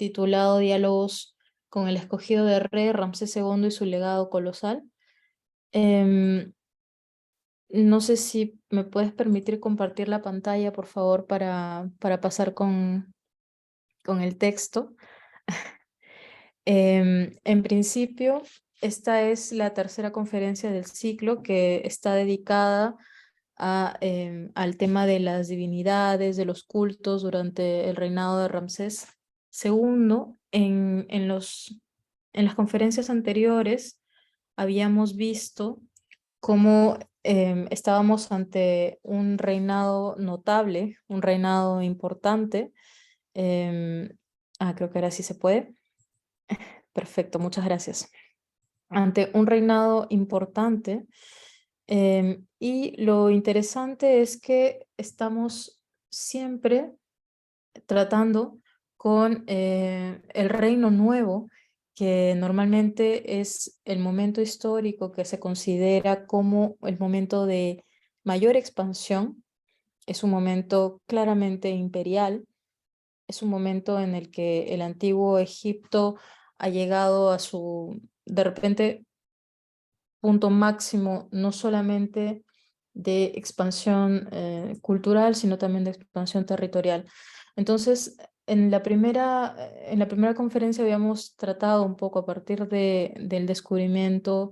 titulado Diálogos con el escogido de Re, Ramsés II y su legado colosal. Em, no sé si me puedes permitir compartir la pantalla, por favor, para pasar con el texto. En principio, esta es la tercera conferencia del ciclo que está dedicada al tema de las divinidades, de los cultos durante el reinado de Ramsés II. En las conferencias anteriores habíamos visto cómo estábamos ante un reinado notable, un reinado importante. Em, Creo que ahora sí se puede. Perfecto, muchas gracias. Ante un reinado importante. Y lo interesante es que estamos siempre tratando con el reino nuevo, que normalmente es el momento histórico que se considera como el momento de mayor expansión. Es un momento claramente imperial, es un momento en el que el antiguo Egipto ha llegado a su, de repente, punto máximo, no solamente de expansión cultural, sino también de expansión territorial. Entonces, en la primera conferencia habíamos tratado un poco a partir del descubrimiento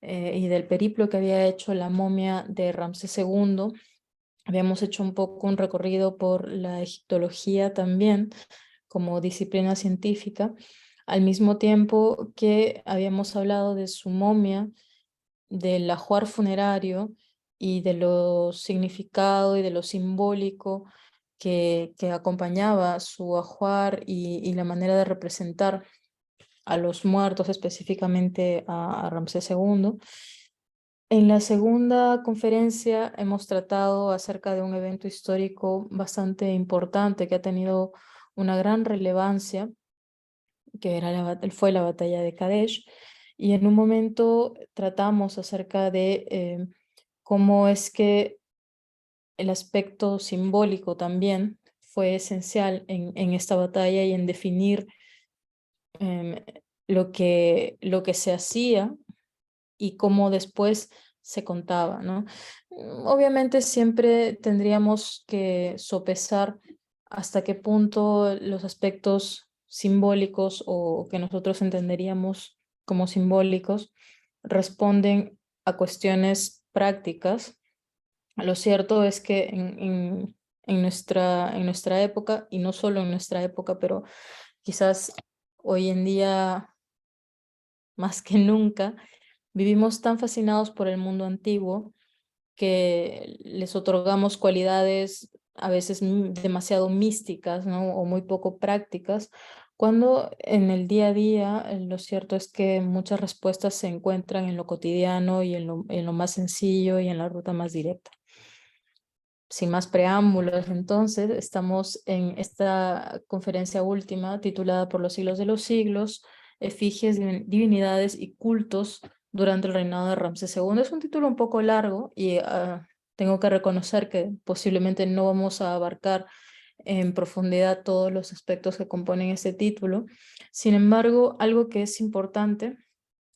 y del periplo que había hecho la momia de Ramsés II. Habíamos hecho un poco un recorrido por la egiptología también como disciplina científica, al mismo tiempo que habíamos hablado de su momia, del ajuar funerario y de lo significado y de lo simbólico que acompañaba su ajuar y la manera de representar a los muertos, específicamente a Ramsés II. En la segunda conferencia hemos tratado acerca de un evento histórico bastante importante que ha tenido una gran relevancia, que era fue la batalla de Kadesh, y en un momento tratamos acerca de cómo es que el aspecto simbólico también fue esencial en esta batalla y en definir em, lo que se hacía y cómo después se contaba, ¿no? Obviamente siempre tendríamos que sopesar hasta qué punto los aspectos simbólicos o que nosotros entenderíamos como simbólicos responden a cuestiones prácticas. Lo cierto es que en nuestra época, y no solo en nuestra época, pero quizás hoy en día más que nunca, vivimos tan fascinados por el mundo antiguo que les otorgamos cualidades a veces demasiado místicas, ¿no? O muy poco prácticas, cuando en el día a día lo cierto es que muchas respuestas se encuentran en lo cotidiano y en lo más sencillo y en la ruta más directa. Sin más preámbulos, entonces, estamos en esta conferencia última titulada Por los siglos de los siglos, efigies, divinidades y cultos durante el reinado de Ramsés II. Es un título un poco largo y tengo que reconocer que posiblemente no vamos a abarcar en profundidad todos los aspectos que componen este título. Sin embargo, algo que es importante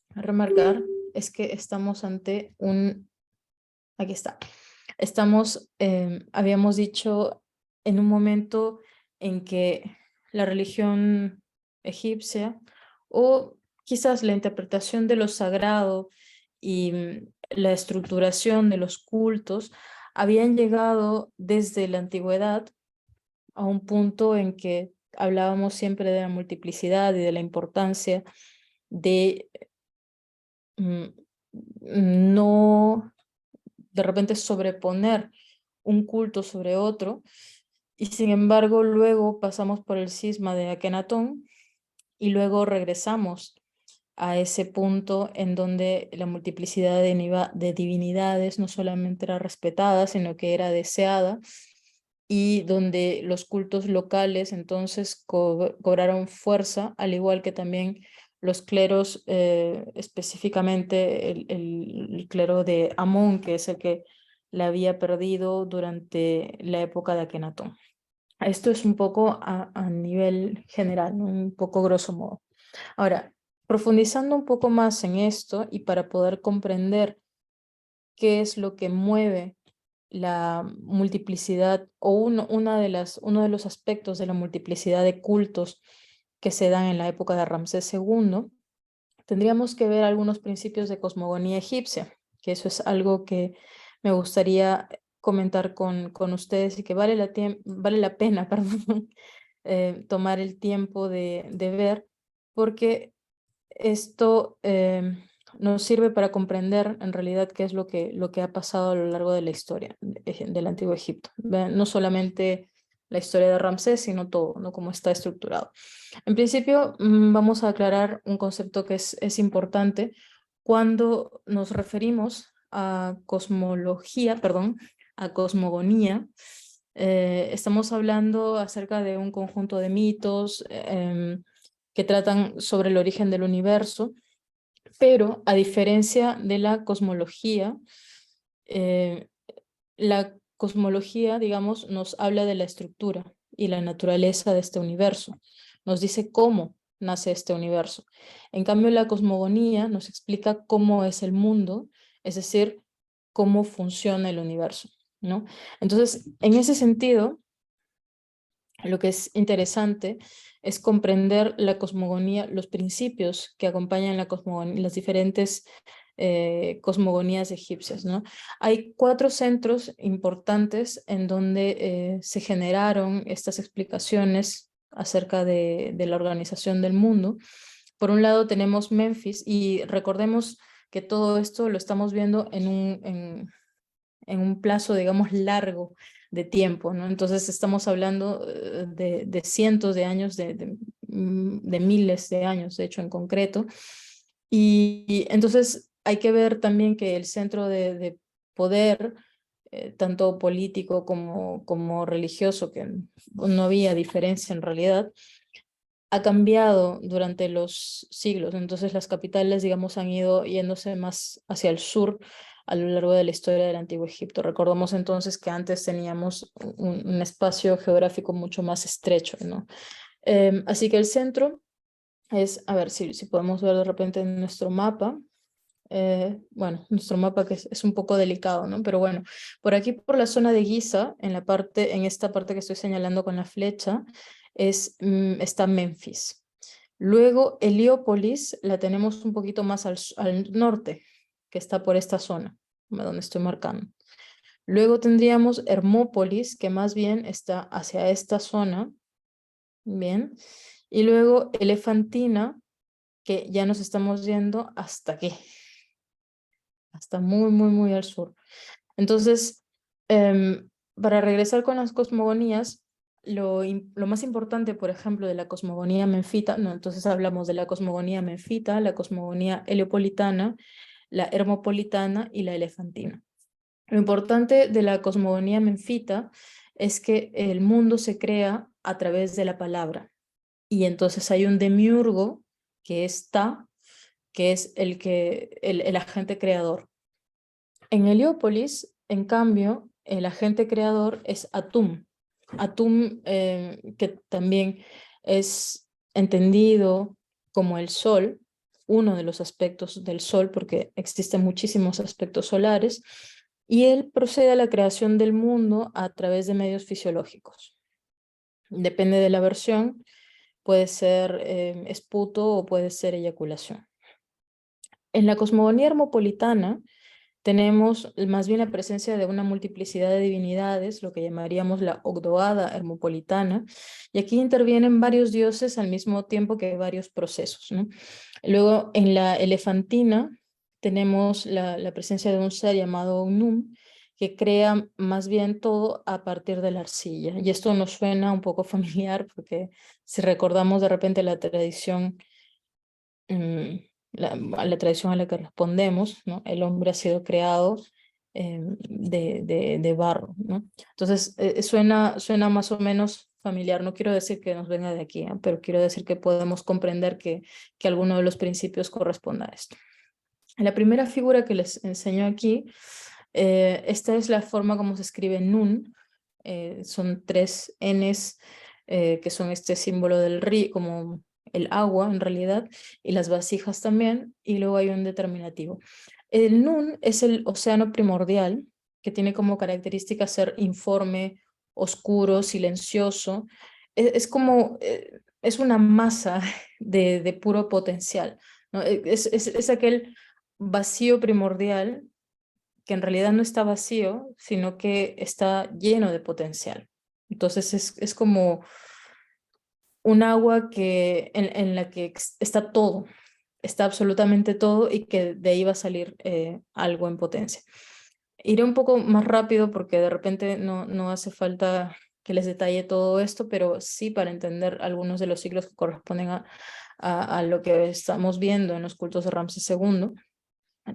remarcar es que estamos ante un... Aquí está. Estamos, habíamos dicho, en un momento en que la religión egipcia o quizás la interpretación de lo sagrado y la estructuración de los cultos habían llegado desde la antigüedad a un punto en que hablábamos siempre de la multiplicidad y de la importancia de mm, no de repente sobreponer un culto sobre otro, y sin embargo luego pasamos por el cisma de Akenatón y luego regresamos a ese punto en donde la multiplicidad de divinidades no solamente era respetada, sino que era deseada, y donde los cultos locales entonces cobraron fuerza, al igual que también los cleros, específicamente el clero de Amón, que es el que la había perdido durante la época de Akenatón. Esto es un poco a nivel general, ¿no? Un poco grosso modo. Ahora, profundizando un poco más en esto y para poder comprender qué es lo que mueve la multiplicidad o uno de los aspectos de la multiplicidad de cultos que se dan en la época de Ramsés II, tendríamos que ver algunos principios de cosmogonía egipcia, que eso es algo que me gustaría comentar con ustedes y que vale la pena, perdón, tomar el tiempo de ver, porque esto nos sirve para comprender en realidad qué es lo que ha pasado a lo largo de la historia del Antiguo Egipto. Vean, no solamente la historia de Ramsés, sino todo, ¿no? Cómo está estructurado. En principio, vamos a aclarar un concepto que es importante cuando nos referimos a cosmología, perdón, a cosmogonía. Estamos hablando acerca de un conjunto de mitos que tratan sobre el origen del universo, pero a diferencia de eh, la cosmología, digamos, nos habla de la estructura y la naturaleza de este universo. Nos dice cómo nace este universo. En cambio, la cosmogonía nos explica cómo es el mundo, es decir, cómo funciona el universo, ¿no? Entonces, en ese sentido, lo que es interesante es comprender la cosmogonía, los principios que acompañan la cosmogonía, las diferentes cosmogonías egipcias, ¿no? Hay 4 centros importantes en donde se generaron estas explicaciones acerca de la organización del mundo. Por un lado tenemos Memphis y recordemos que todo esto lo estamos viendo en un plazo, digamos, largo de tiempo, ¿no? Entonces estamos hablando de cientos de años, de miles de años, de hecho, en concreto. Y entonces hay que ver también que el centro de poder, tanto político como religioso, que no había diferencia en realidad, ha cambiado durante los siglos. Entonces las capitales, digamos, han ido yéndose más hacia el sur a lo largo de la historia del Antiguo Egipto. Recordemos entonces que antes teníamos un espacio geográfico mucho más estrecho, ¿no? Así que el centro es, a ver si podemos ver de repente en nuestro mapa. Bueno, nuestro mapa que es un poco delicado, ¿no? Pero bueno, por aquí por la zona de Giza, en esta parte que estoy señalando con la flecha, está Memphis. Luego Heliópolis la tenemos un poquito más al norte, que está por esta zona, donde estoy marcando. Luego tendríamos Hermópolis, que más bien está hacia esta zona, bien. Y luego Elefantina, que ya nos estamos yendo hasta aquí, hasta muy al sur. Entonces, para regresar con las cosmogonías, lo más importante, por ejemplo, de la cosmogonía menfita, no, entonces hablamos de la cosmogonía menfita, la cosmogonía heliopolitana, la hermopolitana y la elefantina. Lo importante de la cosmogonía menfita es que el mundo se crea a través de la palabra. Y entonces hay un demiurgo que está, que es el agente creador. En Heliópolis, en cambio, el agente creador es Atum. Atum, que también es entendido como el sol, uno de los aspectos del sol, porque existen muchísimos aspectos solares, y él procede a la creación del mundo a través de medios fisiológicos. Depende de la versión, puede ser esputo o puede ser eyaculación. En la cosmogonía hermopolitana, tenemos más bien la presencia de una multiplicidad de divinidades, lo que llamaríamos la Ogdoada hermopolitana, y aquí intervienen varios dioses al mismo tiempo que varios procesos, ¿no? Luego, en la elefantina, tenemos la presencia de un ser llamado Unum, que crea más bien todo a partir de la arcilla. Y esto nos suena un poco familiar, porque si recordamos de repente la tradición a la tradición a la que respondemos, ¿no? El hombre ha sido creado de barro, ¿no? Entonces, suena más o menos familiar. No quiero decir que nos venga de aquí, pero quiero decir que podemos comprender que alguno de los principios corresponda a esto. La primera figura que les enseño aquí, esta es la forma como se escribe Nun. son 3 Ns, que son este símbolo del río, como el agua en realidad, y las vasijas también, y luego hay un determinativo. El Nun es el océano primordial, que tiene como característica ser informe, oscuro, silencioso. Es como, es una masa de puro potencial, ¿no? Es aquel vacío primordial que en realidad no está vacío, sino que está lleno de potencial. Entonces es como un agua en la que está todo, está absolutamente todo y que de ahí va a salir algo en potencia. Iré un poco más rápido porque de repente no hace falta que les detalle todo esto, pero sí para entender algunos de los ciclos que corresponden a lo que estamos viendo en los cultos de Ramsés II.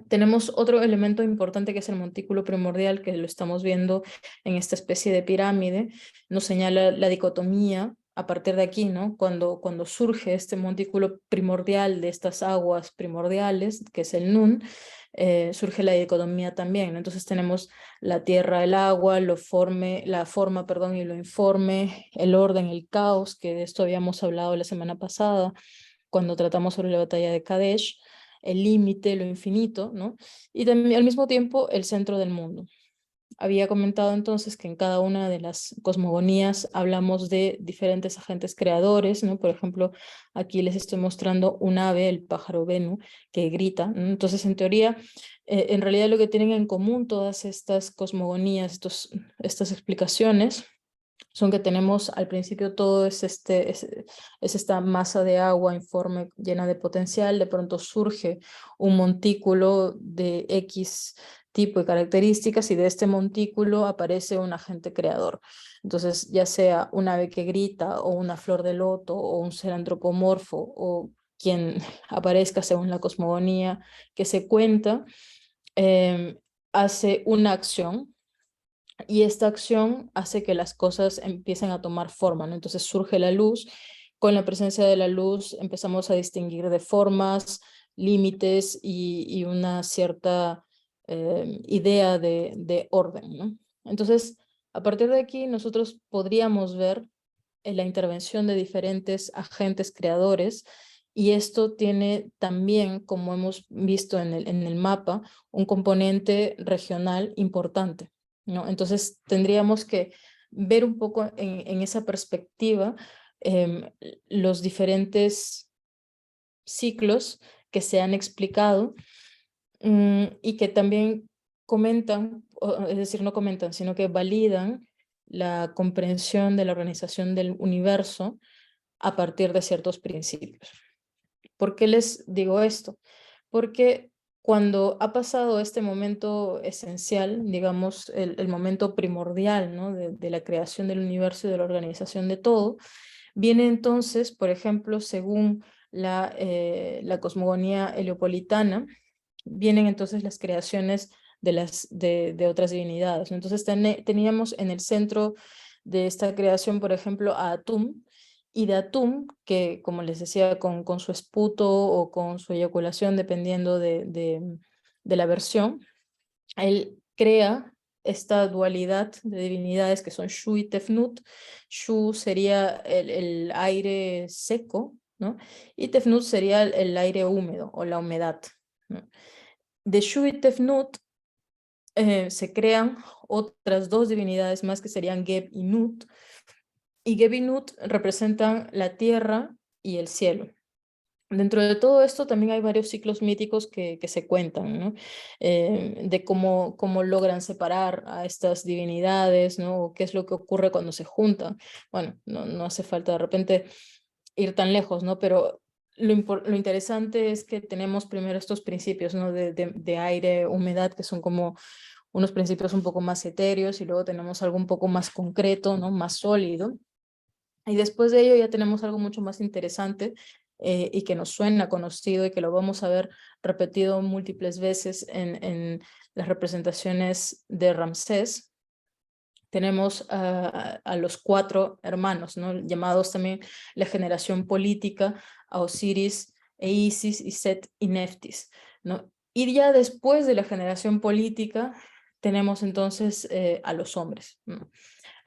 Tenemos otro elemento importante que es el montículo primordial, que lo estamos viendo en esta especie de pirámide. Nos señala la dicotomía a partir de aquí, ¿no? Cuando surge este montículo primordial de estas aguas primordiales, que es el Nun, surge la dicotomía también, ¿no? Entonces tenemos la tierra, el agua, la forma, perdón, y lo informe, el orden, el caos, que de esto habíamos hablado la semana pasada, cuando tratamos sobre la batalla de Kadesh, el límite, lo infinito, ¿no? Y también al mismo tiempo el centro del mundo. Había comentado entonces que en cada una de las cosmogonías hablamos de diferentes agentes creadores, ¿no? Por ejemplo, aquí les estoy mostrando un ave, el pájaro Venu, que grita, ¿no? Entonces, en teoría, en realidad lo que tienen en común todas estas cosmogonías, estas explicaciones, son que tenemos al principio todo es esta masa de agua informe llena de potencial, de pronto surge un montículo de X tipo y características y de este montículo aparece un agente creador. Entonces, ya sea un ave que grita o una flor de loto o un ser antropomorfo o quien aparezca según la cosmogonía que se cuenta, hace una acción y esta acción hace que las cosas empiecen a tomar forma, ¿no? Entonces surge la luz, con la presencia de la luz empezamos a distinguir de formas, límites y una cierta idea de orden, ¿no? Entonces, a partir de aquí nosotros podríamos ver la intervención de diferentes agentes creadores y esto tiene también, como hemos visto en el mapa, un componente regional importante, ¿no? Entonces tendríamos que ver un poco en esa perspectiva los diferentes ciclos que se han explicado y que también comentan, es decir, no comentan, sino que validan la comprensión de la organización del universo a partir de ciertos principios. ¿Por qué les digo esto? Porque cuando ha pasado este momento esencial, digamos, el momento primordial, ¿no? de la creación del universo y de la organización de todo, viene entonces, por ejemplo, según la cosmogonía heliopolitana, vienen entonces las creaciones de otras divinidades, ¿no? Entonces teníamos en el centro de esta creación, por ejemplo, a Atum, y de Atum, que como les decía, con su esputo o con su eyaculación, dependiendo de la versión, él crea esta dualidad de divinidades que son Shu y Tefnut. Shu sería el aire seco, ¿no? Y Tefnut sería el aire húmedo o la humedad, ¿no? De Shu y Tefnut se crean otras dos divinidades más que serían Geb y Nut. Y Geb y Nut representan la tierra y el cielo. Dentro de todo esto también hay varios ciclos míticos que se cuentan, ¿no? De cómo logran separar a estas divinidades, ¿no? O qué es lo que ocurre cuando se juntan. Bueno, no hace falta de repente ir tan lejos, ¿no? Pero lo interesante es que tenemos primero estos principios, ¿no? De aire, humedad, que son como unos principios un poco más etéreos y luego tenemos algo un poco más concreto, ¿no? Más sólido. Y después de ello ya tenemos algo mucho más interesante y que nos suena conocido y que lo vamos a ver repetido múltiples veces en las representaciones de Ramsés. Tenemos a los 4 hermanos, ¿no? Llamados también la generación política, a Osiris, e Isis, y Set y Neftis, ¿no? Y ya después de la generación política tenemos entonces a los hombres, ¿no?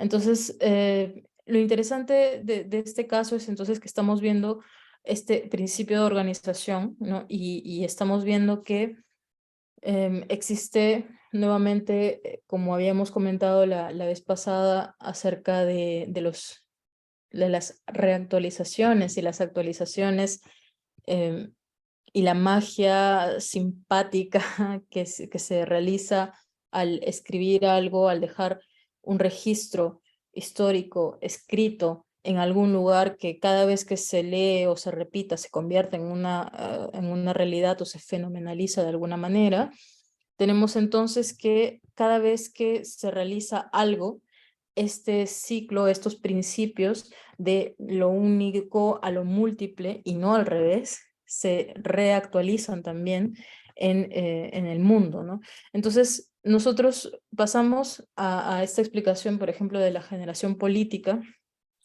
Entonces, lo interesante de este caso es entonces que estamos viendo este principio de organización, ¿no? Y estamos viendo que existe nuevamente, como habíamos comentado la vez pasada, acerca de las reactualizaciones y las actualizaciones y la magia simpática que se realiza al escribir algo, al dejar un registro histórico escrito en algún lugar que cada vez que se lee o se repita se convierte en una realidad o se fenomenaliza de alguna manera. Tenemos entonces que cada vez que se realiza algo, este ciclo, estos principios de lo único a lo múltiple y no al revés, se reactualizan también en el mundo, ¿no? Entonces, nosotros pasamos a esta explicación, por ejemplo, de la generación política,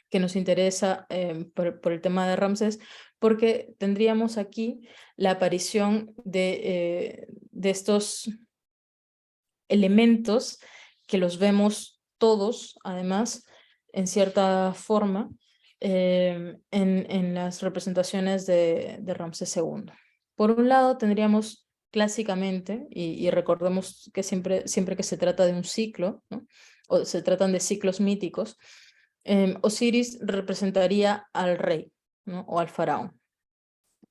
que nos interesa por el tema de Ramsés, porque tendríamos aquí la aparición de estos elementos que los vemos todos, además, en cierta forma, en las representaciones de Ramsés II. Por un lado, tendríamos clásicamente, y recordemos que siempre que se trata de un ciclo, ¿no? O se tratan de ciclos míticos, Osiris representaría al rey, ¿no? O al faraón.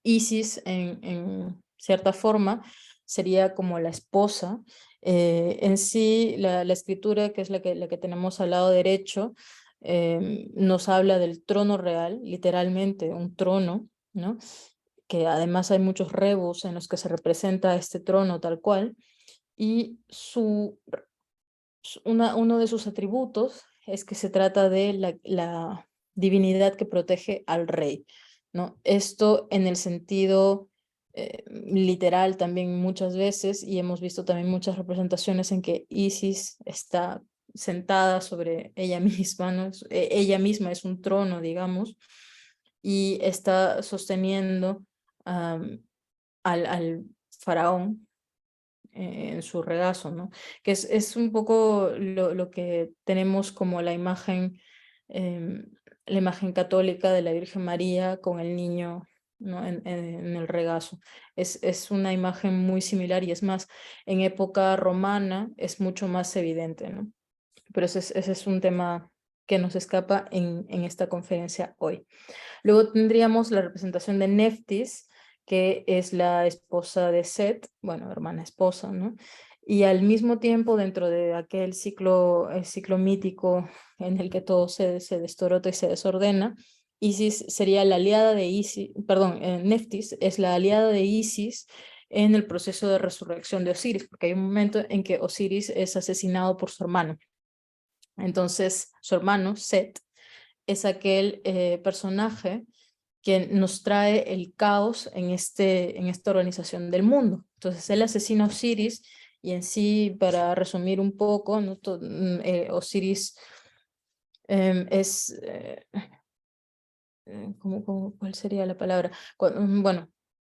Isis, en cierta forma, sería como la esposa. En sí, la escritura, que es la que tenemos al lado derecho, nos habla del trono real, literalmente un trono, ¿no? Que además hay muchos rebus en los que se representa este trono tal cual, y uno de sus atributos es que se trata de la divinidad que protege al rey, ¿no? Esto en el sentido literal también muchas veces, y hemos visto también muchas representaciones en que Isis está sentada sobre ella misma, ¿no? Ella misma es un trono, digamos, y está sosteniendo al faraón en su regazo, ¿no? Que es un poco lo que tenemos como la imagen católica de la Virgen María con el niño, ¿no? En el regazo. Es una imagen muy similar y es más, en época romana es mucho más evidente, ¿no? Pero ese es un tema que nos escapa en esta conferencia hoy. Luego tendríamos la representación de Neftis, que es la esposa de Set, bueno, hermana esposa, ¿no? Y al mismo tiempo, dentro de aquel ciclo, el ciclo mítico en el que todo se destorota y se desordena, Isis sería la aliada de Isis, perdón, Neftis es la aliada de Isis en el proceso de resurrección de Osiris, porque hay un momento en que Osiris es asesinado por su hermano. Entonces, su hermano, Set, es aquel personaje que nos trae el caos en esta organización del mundo. Entonces él asesina a Osiris y en sí, para resumir un poco, ¿no? Osiris es, ¿cuál sería la palabra? Bueno,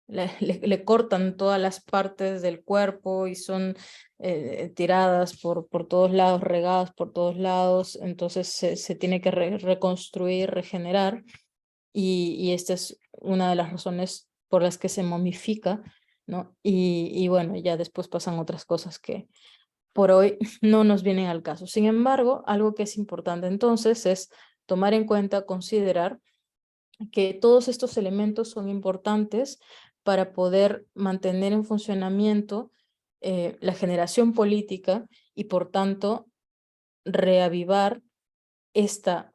le cortan todas las partes del cuerpo y son tiradas por todos lados, regadas por todos lados, entonces se tiene que reconstruir, regenerar, y esta es una de las razones por las que se momifica, ¿no? Y bueno, ya después pasan otras cosas que por hoy no nos vienen al caso. Sin embargo, algo que es importante entonces es tomar en cuenta, considerar que todos estos elementos son importantes para poder mantener en funcionamiento la generación política y por tanto reavivar esta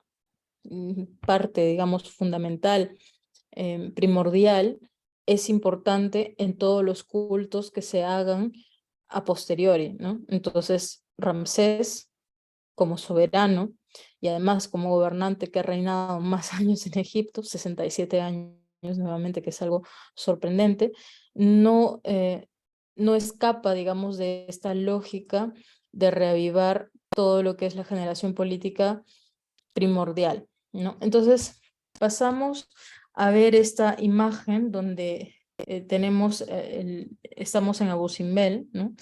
parte, digamos, fundamental, primordial, es importante en todos los cultos que se hagan a posteriori, ¿no? Entonces, Ramsés, como soberano y además como gobernante que ha reinado más años en Egipto, 67 años nuevamente, que es algo sorprendente, no escapa, digamos, de esta lógica de reavivar todo lo que es la generación política primordial, ¿no? Entonces, pasamos a ver esta imagen donde estamos en Abu Simbel, ¿no?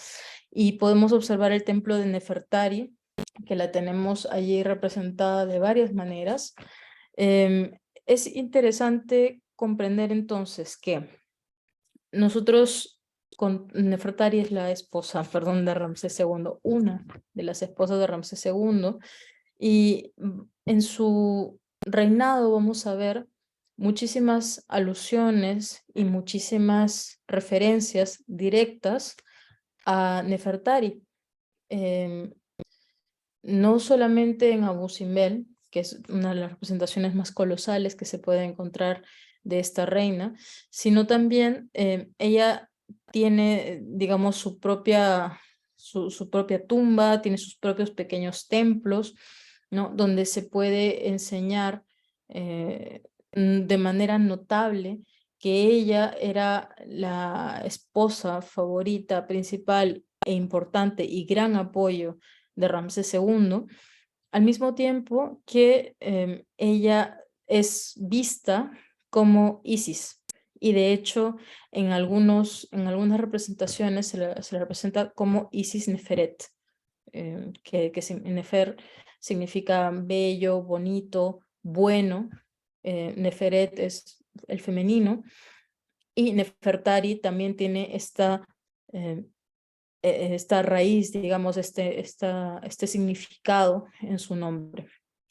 Y podemos observar el templo de Nefertari, que la tenemos allí representada de varias maneras. Es interesante comprender entonces que nosotros, con Nefertari es la esposa, perdón, de Ramsés II, una de las esposas de Ramsés II, y en su reinado vamos a ver muchísimas alusiones y muchísimas referencias directas a Nefertari. No solamente en Abu Simbel, que es una de las representaciones más colosales que se puede encontrar de esta reina, sino también ella tiene, digamos, su propia tumba, tiene sus propios pequeños templos, ¿no? Donde se puede enseñar de manera notable que ella era la esposa favorita, principal e importante y gran apoyo de Ramsés II, al mismo tiempo que ella es vista como Isis. Y de hecho, en algunas representaciones se la representa como Isis Neferet, que Nefer significa bello, bonito, bueno. Neferet es el femenino. Y Nefertari también tiene esta raíz, digamos, este significado en su nombre.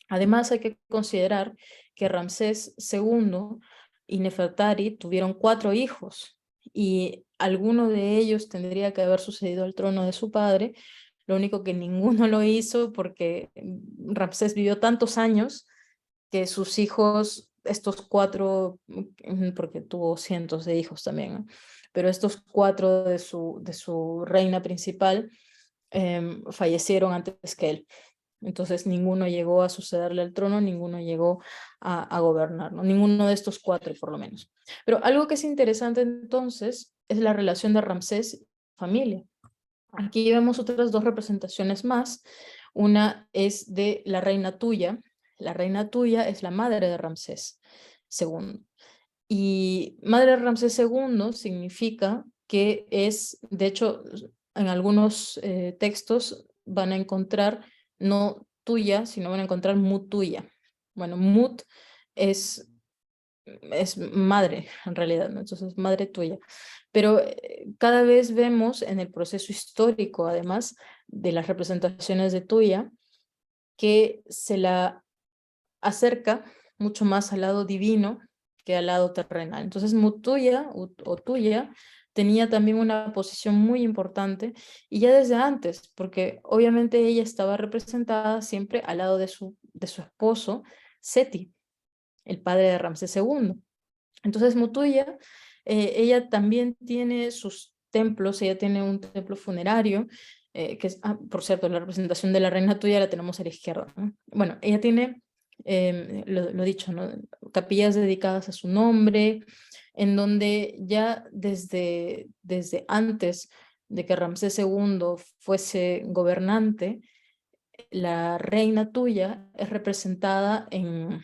Además, hay que considerar que Ramsés II y Nefertari tuvieron 4 hijos y alguno de ellos tendría que haber sucedido al trono de su padre, lo único que ninguno lo hizo porque Ramsés vivió tantos años que sus hijos, estos 4, porque tuvo cientos de hijos también, ¿no? Pero estos 4 de su reina principal fallecieron antes que él. Entonces ninguno llegó a sucederle al trono, ninguno llegó a gobernar, ¿no? Ninguno de estos 4 por lo menos. Pero algo que es interesante entonces es la relación de Ramsés y su familia. Aquí vemos otras 2 representaciones más. Una es de la reina Tuya. La reina Tuya es la madre de Ramsés II. Y madre de Ramsés II significa que es, de hecho, en algunos textos van a encontrar no tuya, sino van a encontrar mutuya. Bueno, mut es madre, en realidad, ¿no? Entonces, madre tuya. Pero cada vez vemos en el proceso histórico, además de las representaciones de tuya, que se la acerca mucho más al lado divino que al lado terrenal. Entonces, mutuya o tuya tenía también una posición muy importante y ya desde antes, porque obviamente ella estaba representada siempre al lado de su esposo, Seti, el padre de Ramsés II. Entonces, Mutuya, ella también tiene sus templos, ella tiene un templo funerario, que es, por cierto, la representación de la reina Tuya la tenemos a la izquierda, ¿no? Bueno, ella tiene, lo dicho, ¿no? Capillas dedicadas a su nombre, en donde ya desde antes de que Ramsés II fuese gobernante, la reina Tuya es representada en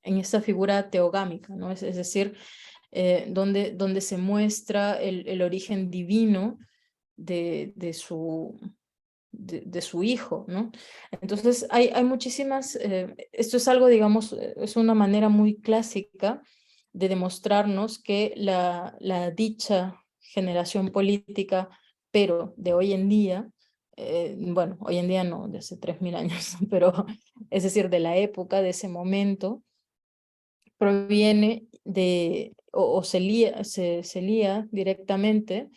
esta figura teogámica, ¿no? Es decir, donde se muestra el origen divino de su hijo, ¿no? Entonces hay muchísimas, esto es algo, digamos, es una manera muy clásica de demostrarnos que la dicha generación política, pero de hoy en día, bueno, hoy en día no, de hace 3000 años, pero es decir, de la época, de ese momento, proviene o se lía directamente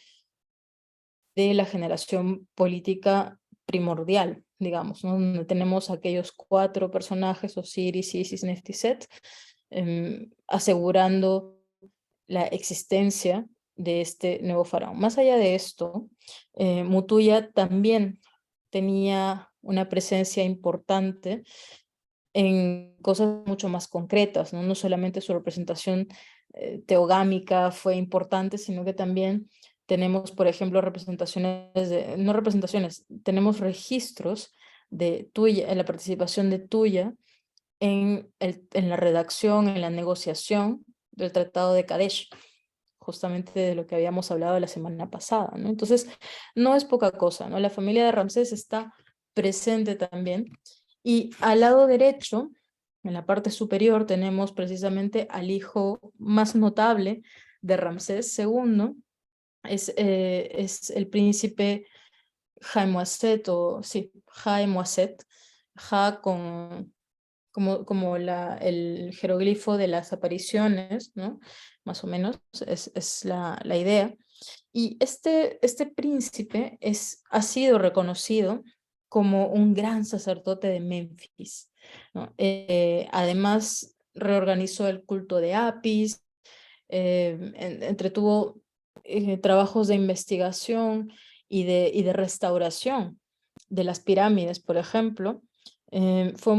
de la generación política primordial, digamos, ¿no? Donde tenemos aquellos 4 personajes, Osiris, Isis, Nefti, Set, asegurando la existencia de este nuevo faraón. Más allá de esto, Mutuya también tenía una presencia importante en cosas mucho más concretas, ¿no? No solamente su representación teogámica fue importante, sino que también tenemos, por ejemplo, no representaciones, tenemos registros de Tuya, en la participación de Tuya en la redacción, en la negociación del Tratado de Kadesh, justamente de lo que habíamos hablado la semana pasada, ¿no? Entonces, no es poca cosa, ¿no? La familia de Ramsés está presente también. Y al lado derecho, en la parte superior, tenemos precisamente al hijo más notable de Ramsés II, es el príncipe Jaimoaset, o sí, Jaimoaset, Ja como el jeroglifo de las apariciones, ¿no? Más o menos es la idea. Y este príncipe ha sido reconocido como un gran sacerdote de Memphis, ¿no? Además, reorganizó el culto de Apis, entretuvo trabajos de investigación y de restauración de las pirámides, por ejemplo. Fue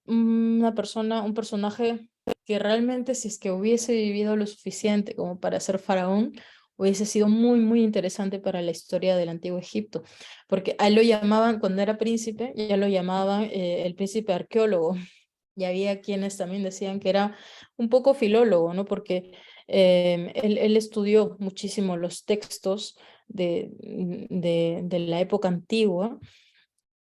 una persona, un personaje que realmente, si es que hubiese vivido lo suficiente como para ser faraón, hubiese sido muy, muy interesante para la historia del Antiguo Egipto, porque a él lo llamaban, cuando era príncipe, ya lo llamaban el príncipe arqueólogo, y había quienes también decían que era un poco filólogo, ¿no? Porque él estudió muchísimo los textos de la época antigua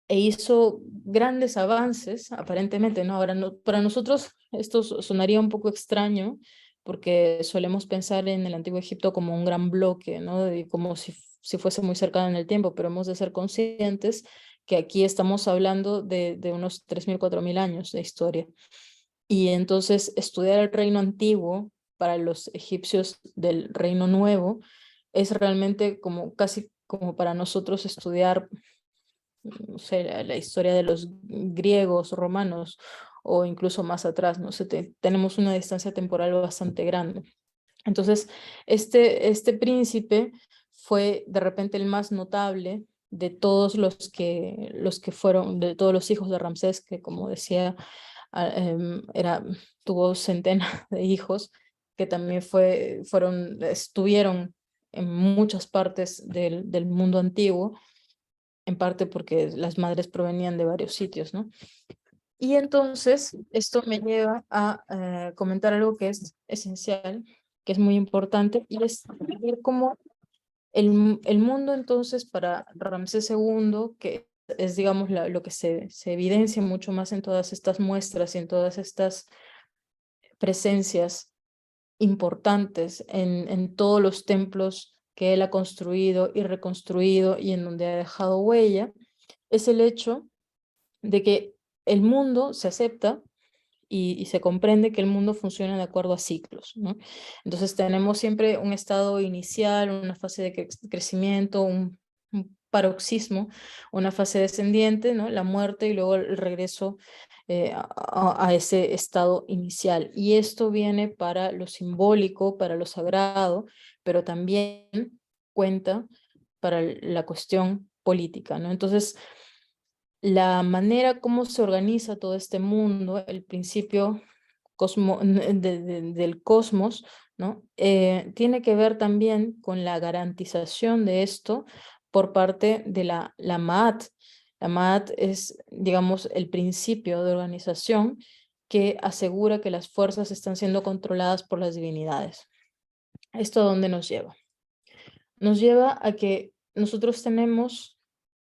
e hizo grandes avances, aparentemente, ¿no? Ahora, para nosotros esto sonaría un poco extraño, porque solemos pensar en el Antiguo Egipto como un gran bloque, ¿no? Como si fuese muy cercano en el tiempo, pero hemos de ser conscientes que aquí estamos hablando de unos 3.000, 4.000 años de historia. Y entonces estudiar el reino antiguo para los egipcios del reino nuevo es realmente como casi como para nosotros estudiar, no sé, la historia de los griegos, romanos o incluso más atrás, ¿no? Tenemos una distancia temporal bastante grande. Entonces, este príncipe fue de repente el más notable de todos los que fueron, de todos los hijos de Ramsés, que como decía, tuvo centenas de hijos, que también estuvieron en muchas partes del mundo antiguo, en parte porque las madres provenían de varios sitios, ¿no? Y entonces esto me lleva a comentar algo que es esencial, que es muy importante, y es ver cómo el mundo entonces para Ramsés II, que es digamos lo que se evidencia mucho más en todas estas muestras y en todas estas presencias importantes en todos los templos que él ha construido y reconstruido y en donde ha dejado huella, es el hecho de que el mundo se acepta y se comprende que el mundo funciona de acuerdo a ciclos, ¿no? Entonces tenemos siempre un estado inicial, una fase de crecimiento, un paroxismo, una fase descendiente, ¿no? La muerte y luego el regreso a ese estado inicial. Y esto viene para lo simbólico, para lo sagrado, pero también cuenta para la cuestión política, ¿no? Entonces, la manera como se organiza todo este mundo, el principio del cosmos, ¿no? Tiene que ver también con la garantización de esto por parte de la Ma'at. La Ma'at es, digamos, el principio de organización que asegura que las fuerzas están siendo controladas por las divinidades. ¿Esto a dónde nos lleva? Nos lleva a que nosotros tenemos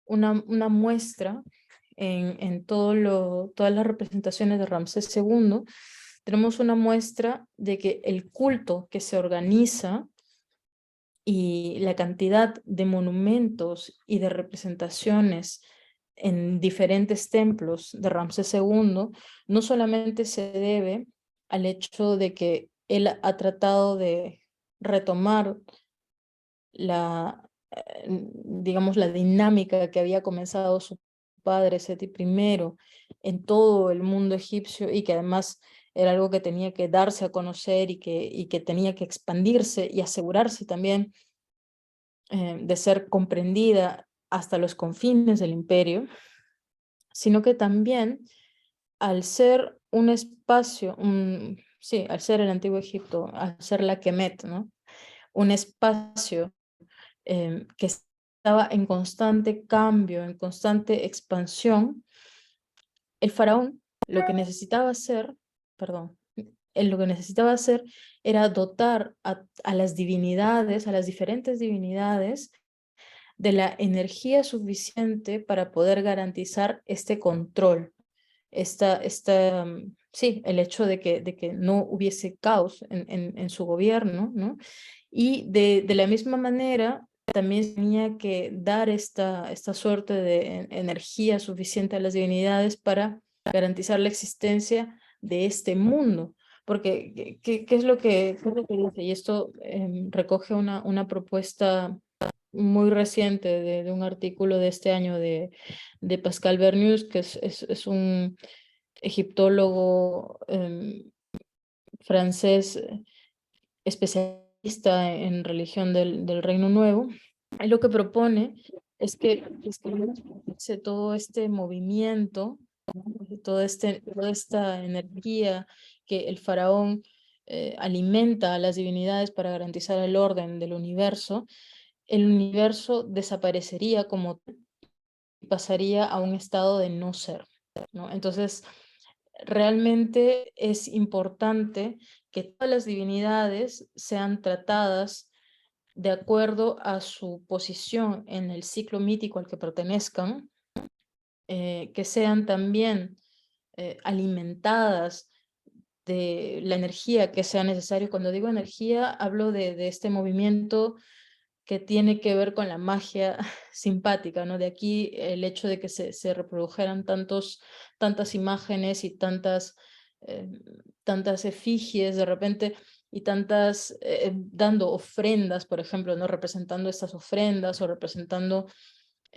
una muestra en todas las representaciones de Ramsés II, tenemos una muestra de que el culto que se organiza y la cantidad de monumentos y de representaciones en diferentes templos de Ramsés II no solamente se debe al hecho de que él ha tratado de retomar digamos, la dinámica que había comenzado su padre Seti I en todo el mundo egipcio y que además era algo que tenía que darse a conocer y que tenía que expandirse y asegurarse también de ser comprendida hasta los confines del imperio, sino que también al ser un espacio, sí, al ser el Antiguo Egipto, al ser la Kemet, ¿no? Un espacio que estaba en constante cambio, en constante expansión, el faraón lo que necesitaba hacer, perdón, él lo que necesitaba hacer era dotar a las divinidades, a las diferentes divinidades, de la energía suficiente para poder garantizar este control, sí, el hecho de que no hubiese caos en su gobierno, ¿no? Y de la misma manera, también tenía que dar esta suerte de energía suficiente a las divinidades para garantizar la existencia de este mundo. Porque, ¿qué es lo qué es lo que dice? Y esto recoge una propuesta muy reciente de un artículo de este año de Pascal Bernius, que es un egiptólogo francés especialista en religión del Reino Nuevo. Y lo que propone es que todo este movimiento, toda esta energía que el faraón alimenta a las divinidades para garantizar el orden del universo, el universo desaparecería como pasaría a un estado de no ser, ¿no? Entonces, realmente es importante que todas las divinidades sean tratadas de acuerdo a su posición en el ciclo mítico al que pertenezcan, que sean también alimentadas de la energía que sea necesario. Cuando digo energía, hablo de este movimiento que tiene que ver con la magia simpática, ¿no? De aquí el hecho de que se reprodujeran tantas imágenes y tantas efigies de repente y dando ofrendas, por ejemplo, ¿no? Representando estas ofrendas o representando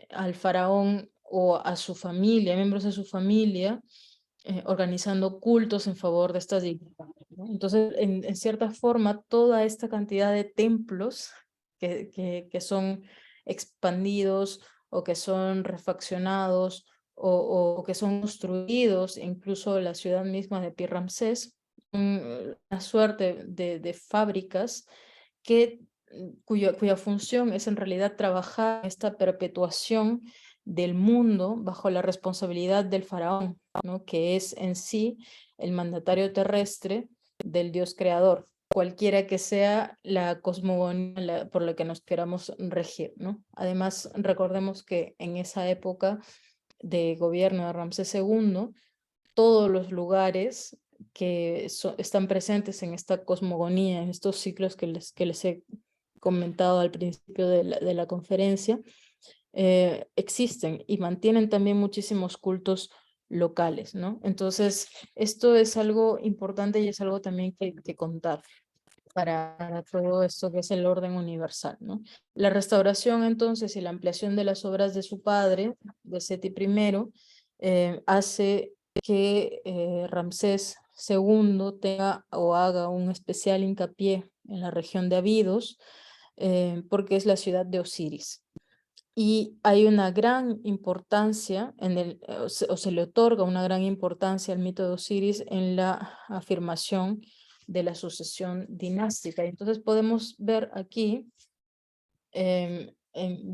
al faraón o a su familia, miembros de su familia, organizando cultos en favor de estas divinidades, ¿no? Entonces, en cierta forma, toda esta cantidad de templos que son expandidos o que son refaccionados o que son construidos, incluso la ciudad misma de Pi Ramsés, una suerte de fábricas cuya función es en realidad trabajar esta perpetuación del mundo bajo la responsabilidad del faraón, ¿no? Que es en sí el mandatario terrestre del Dios creador, cualquiera que sea la cosmogonía por la que nos queramos regir, ¿no? Además, recordemos que en esa época de gobierno de Ramsés II, todos los lugares que están presentes en esta cosmogonía, en estos ciclos que les he comentado al principio de la conferencia, existen y mantienen también muchísimos cultos locales, ¿no? Entonces, esto es algo importante y es algo también que contar para todo esto que es el orden universal, ¿no? La restauración entonces y la ampliación de las obras de su padre, de Seti I, hace que Ramsés II tenga o haga un especial hincapié en la región de Abidos, porque es la ciudad de Osiris. Y hay una gran importancia, o se le otorga una gran importancia al mito de Osiris en la afirmación de la sucesión dinástica. Entonces podemos ver aquí en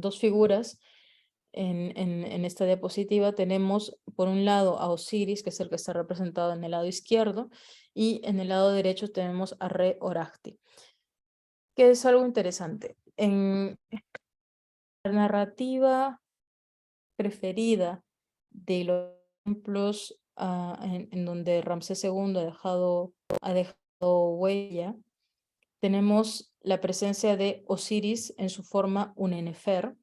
dos figuras en esta diapositiva. Tenemos por un lado a Osiris, que es el que está representado en el lado izquierdo, y en el lado derecho tenemos a Re-Orakti, que es algo interesante. En la narrativa preferida de los ejemplos en donde Ramsés II ha dejado huella, tenemos la presencia de Osiris en su forma Unenefer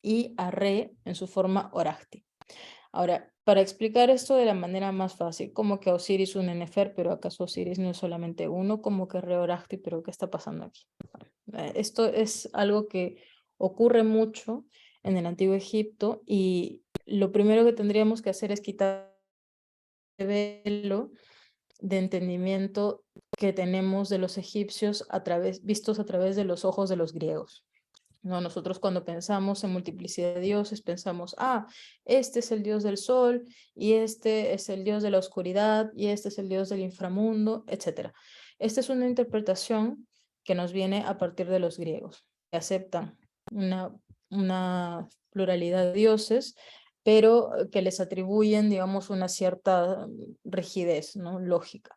y a Re en su forma Orakti. Ahora, para explicar esto de la manera más fácil, como que Osiris Unenefer, pero acaso Osiris no es solamente uno, como que Re Orakti, pero ¿qué está pasando aquí? Esto es algo que ocurre mucho en el Antiguo Egipto y lo primero que tendríamos que hacer es quitar el velo de entendimiento que tenemos de los egipcios vistos a través de los ojos de los griegos, ¿no? Nosotros cuando pensamos en multiplicidad de dioses pensamos, este es el dios del sol y este es el dios de la oscuridad y este es el dios del inframundo, etc. Esta es una interpretación que nos viene a partir de los griegos, que aceptan una pluralidad de dioses, pero que les atribuyen, digamos, una cierta rigidez, ¿no? Lógica.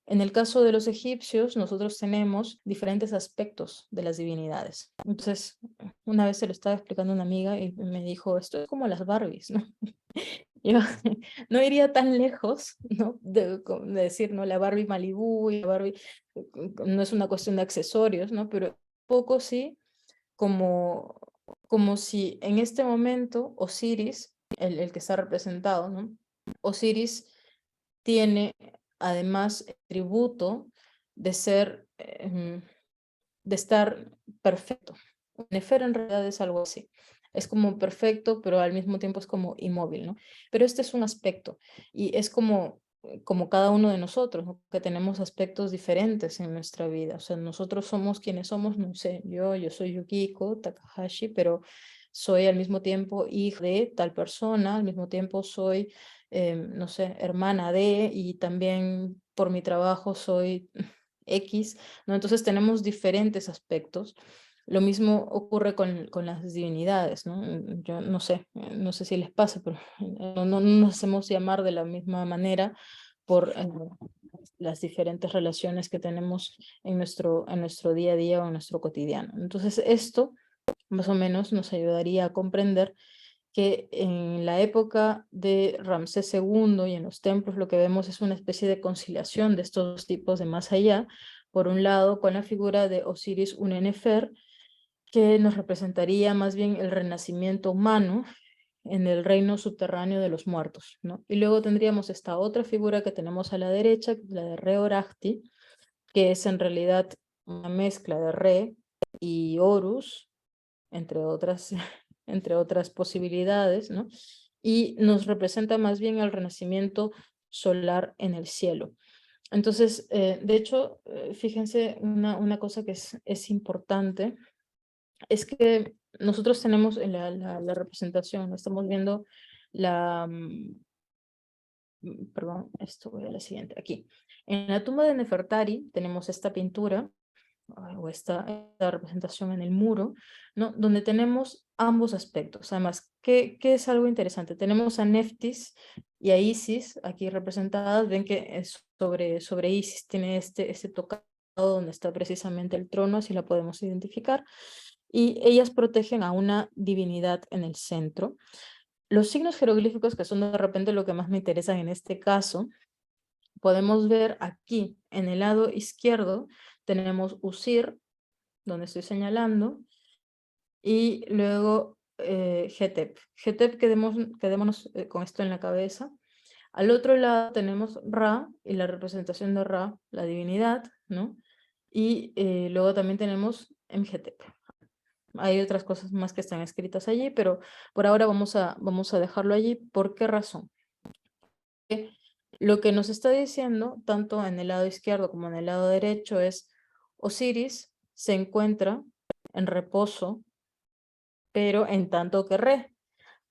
En el caso de los egipcios, nosotros tenemos diferentes aspectos de las divinidades. Entonces, una vez se lo estaba explicando a una amiga y me dijo, esto es como las Barbies, ¿no? Yo no iría tan lejos, ¿no? De decir, ¿no? La Barbie Malibú y la Barbie, no es una cuestión de accesorios, ¿no? Pero poco sí, como, como si en este momento Osiris, el que está representado, ¿no? Osiris tiene además el tributo de ser, de estar perfecto. Nefer en realidad es algo así. Es como perfecto, pero al mismo tiempo es como inmóvil, ¿no? Pero este es un aspecto y es como cada uno de nosotros, ¿no? Que tenemos aspectos diferentes en nuestra vida. O sea, nosotros somos quienes somos, no sé, yo soy Yukiko Takahashi, pero soy al mismo tiempo hija de tal persona, al mismo tiempo soy, no sé, hermana de, y también por mi trabajo soy X, ¿no? Entonces tenemos diferentes aspectos. Lo mismo ocurre con las divinidades, ¿no? Yo no sé, no sé si les pasa, pero no nos hacemos llamar de la misma manera por las diferentes relaciones que tenemos en nuestro día a día o en nuestro cotidiano. Entonces esto más o menos nos ayudaría a comprender que en la época de Ramsés II y en los templos lo que vemos es una especie de conciliación de estos dos tipos de más allá, por un lado con la figura de Osiris Unenefer, que nos representaría más bien el renacimiento humano en el reino subterráneo de los muertos, ¿no? Y luego tendríamos esta otra figura que tenemos a la derecha, la de Re Oracti, que es en realidad una mezcla de Re y Horus, entre otras, entre otras posibilidades, ¿no? Y nos representa más bien el renacimiento solar en el cielo. Entonces, de hecho, fíjense una cosa que es importante, es que nosotros tenemos en la representación, estamos viendo la, perdón, esto voy a la siguiente, aquí. En la tumba de Nefertari tenemos esta pintura o esta representación en el muro, ¿no? Donde tenemos ambos aspectos. Además, ¿qué es algo interesante? Tenemos a Neftis y a Isis aquí representadas. Ven que es sobre Isis tiene este tocado donde está precisamente el trono, así la podemos identificar. Y ellas protegen a una divinidad en el centro. Los signos jeroglíficos, que son de repente lo que más me interesan en este caso, podemos ver aquí en el lado izquierdo tenemos Usir, donde estoy señalando, y luego Hetep. Hetep, quedémonos con esto en la cabeza. Al otro lado tenemos Ra y la representación de Ra, la divinidad, ¿no? Y luego también tenemos Mhetep. Hay otras cosas más que están escritas allí, pero por ahora vamos a dejarlo allí. ¿Por qué razón? Lo que nos está diciendo, tanto en el lado izquierdo como en el lado derecho, es Osiris se encuentra en reposo, pero en tanto que Re.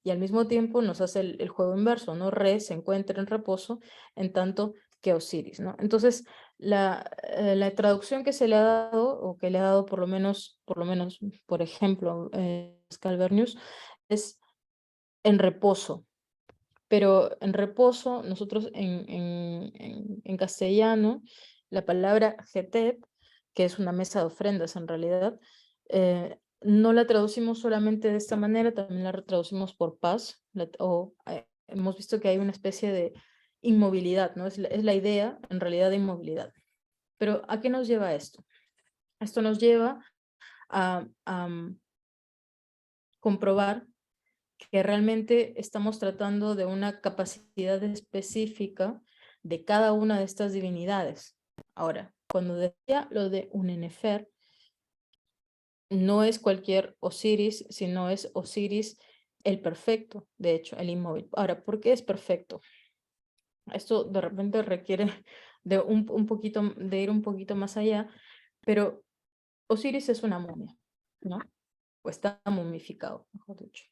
Y al mismo tiempo nos hace el juego inverso, ¿no? Re se encuentra en reposo en tanto que Osiris, ¿no? Entonces, la traducción que se le ha dado, o que le ha dado por ejemplo, Scalvernius, es en reposo. Pero en reposo, nosotros en castellano, la palabra Hetep, que es una mesa de ofrendas en realidad, no la traducimos solamente de esta manera, también la traducimos por paz, hemos visto que hay una especie de inmovilidad, ¿no? Es la idea en realidad de inmovilidad. Pero ¿a qué nos lleva esto? Esto nos lleva a comprobar que realmente estamos tratando de una capacidad específica de cada una de estas divinidades. Ahora, cuando decía lo de un Nefer, no es cualquier Osiris, sino es Osiris el perfecto, de hecho, el inmóvil. Ahora, ¿por qué es perfecto? Esto de repente requiere de de ir un poquito más allá, pero Osiris es una momia, ¿no? O está momificado, mejor dicho.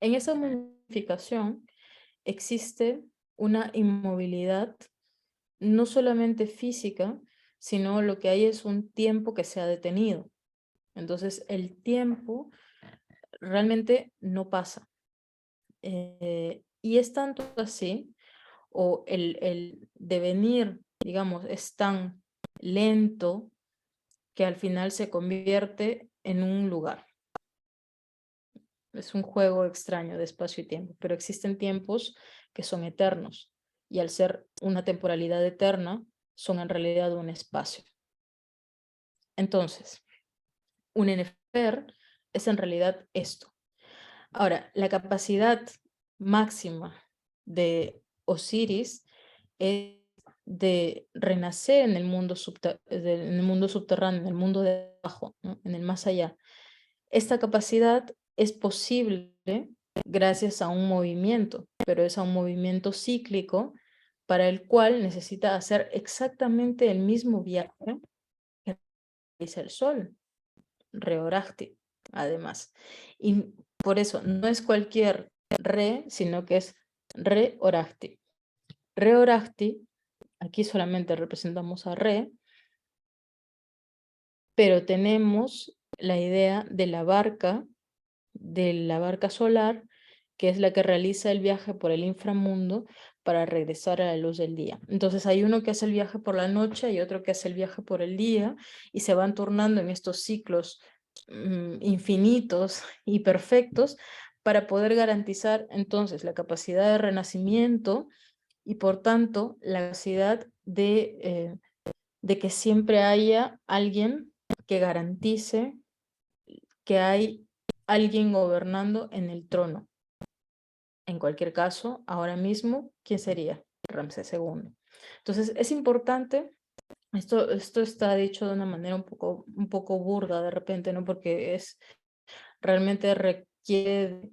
En esa momificación existe una inmovilidad no solamente física, sino lo que hay es un tiempo que se ha detenido. Entonces el tiempo realmente no pasa. Y es tanto así, o el devenir digamos, es tan lento que al final se convierte en un lugar. Es un juego extraño de espacio y tiempo, pero existen tiempos que son eternos y al ser una temporalidad eterna, son en realidad un espacio. Entonces, un Nefer es en realidad esto. Ahora, la capacidad máxima de Osiris es de renacer en el mundo, en el mundo subterráneo, en el mundo de abajo, ¿no? En el más allá. Esta capacidad es posible gracias a un movimiento, pero es a un movimiento cíclico para el cual necesita hacer exactamente el mismo viaje que realiza el Sol, Reoracti, además. Y por eso no es cualquier Re, sino que es Reoracti. Reoracti, aquí solamente representamos a Re, pero tenemos la idea de la barca solar, que es la que realiza el viaje por el inframundo para regresar a la luz del día. Entonces hay uno que hace el viaje por la noche y otro que hace el viaje por el día y se van turnando en estos ciclos infinitos y perfectos para poder garantizar entonces la capacidad de renacimiento y por tanto la capacidad de que siempre haya alguien que garantice que hay alguien gobernando en el trono. En cualquier caso, ahora mismo, ¿quién sería? Ramsés II. Entonces, es importante, esto está dicho de una manera un poco burda de repente, ¿no? Porque realmente requiere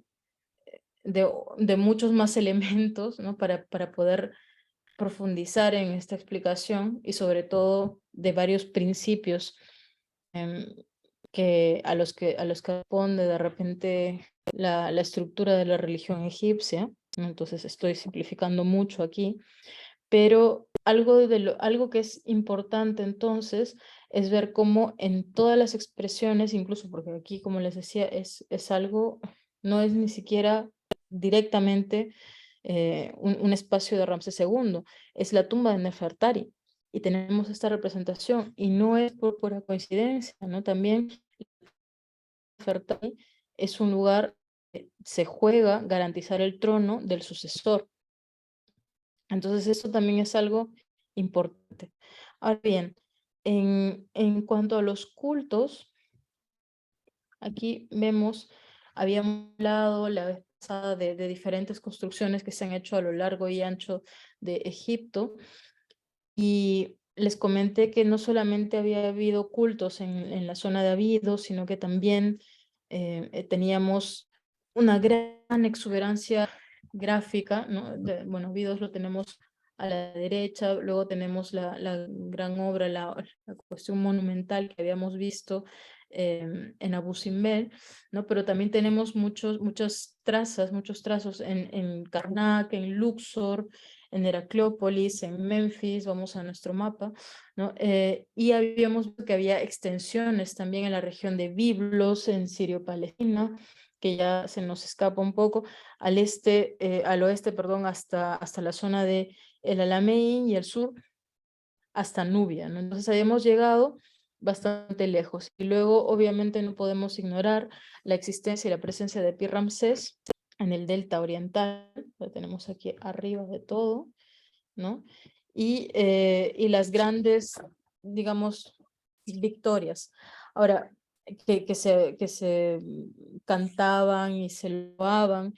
de muchos más elementos, ¿no? Para poder profundizar en esta explicación y sobre todo de varios principios em, a los que responde de repente la estructura de la religión egipcia, ¿no? Entonces estoy simplificando mucho aquí, pero algo que es importante entonces es ver cómo en todas las expresiones, incluso porque aquí, como les decía, es algo, no es ni siquiera directamente un espacio de Ramsés II, es la tumba de Nefertari. Y tenemos esta representación, y no es por pura coincidencia, ¿no? También Nefertari es un lugar que se juega garantizar el trono del sucesor. Entonces eso también es algo importante. Ahora bien, en cuanto a los cultos, aquí vemos, habíamos hablado la vez pasada de diferentes construcciones que se han hecho a lo largo y ancho de Egipto, y les comenté que no solamente había habido cultos en la zona de Abidos, sino que también teníamos una gran exuberancia gráfica, ¿no? Bueno, Abidos lo tenemos a la derecha, luego tenemos la gran obra, la cuestión monumental que habíamos visto en Abu Simbel, ¿no? Pero también tenemos muchos trazos en Karnak, en Luxor, en Heraclópolis, en Memphis, vamos a nuestro mapa, ¿no? Y habíamos visto que había extensiones también en la región de Biblos, en Sirio-Palestina, que ya se nos escapa un poco, al oeste, perdón, hasta la zona de el Alamein y el sur, hasta Nubia, ¿no? Entonces habíamos llegado bastante lejos. Y luego, obviamente, no podemos ignorar la existencia y la presencia de Pi Ramsés en el delta oriental, lo tenemos aquí arriba de todo, ¿no? Y las grandes, digamos, victorias. Ahora, que se cantaban y se loaban